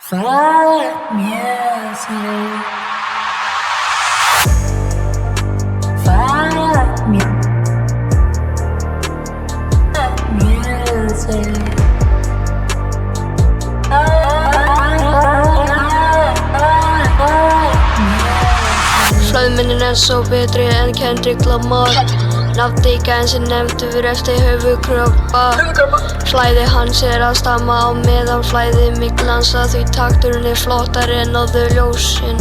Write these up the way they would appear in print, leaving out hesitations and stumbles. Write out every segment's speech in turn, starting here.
Fire music. Fire music. Flæðmyndin svo betri en Kendrick Lamar. Nafni gæðin sem nefndur eftir höfuðkrópa. Flæði hans að stamma á meðan flæði mig glansa því takturinn flottari en áður ljósin.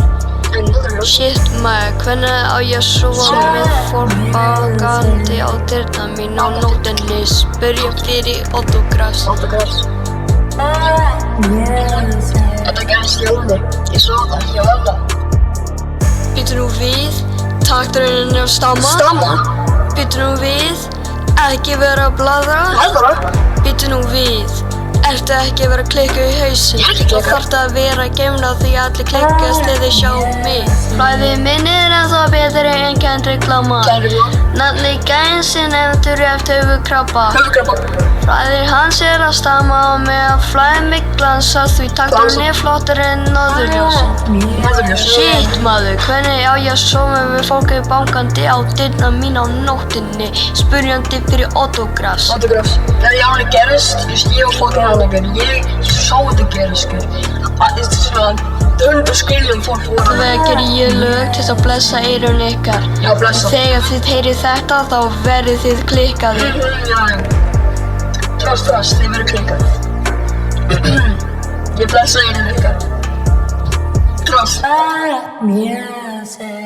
Shit maður, hvernig á ég að sofa með fólk bankandi á dyrnar mín á nóttinni? Spyrja fyrir autografs. Þetta gerðist hjá henni. Ég sá það hjá henni. Býtu nú við, takturinn að stamma. Stamma? Býtu nú við, ekki vera að blaðra. Blaðra? Býtu nú við, ertu ekki að vera að klikka í hausinn? Ég er ekki að klikka. Þú þarft að vera að geimna því allir klikkast þegar þeir sjá mig. Flæði minn ennþá betri en Kendrick Lamar. Nafni gæðin sem nefndur eftir höfuðkrabba. Flæði hans að stamma á meðan flæði mig glansa því takturinn flottari en áður ljósin. Shit maður, hvernig á ég að sofa með fólki bankandi á dyrnar mín á nóttinni? Spyrjandi fyrir autografs. Autografs. Þegar ég alveg gerðist, ég og fólk hannlegar, ég sá þetta gerðist, Það er svona 100 skiljum fólk voru. Þegar gerir ég lög til að blessa eyrun ykkar. Já, blessa. Þegar þið heyrið þetta þá verðið þið klikkaðir. Já. Trost, þið verður klikkað. Ég blessa einu ykkar. Trost. Fire music.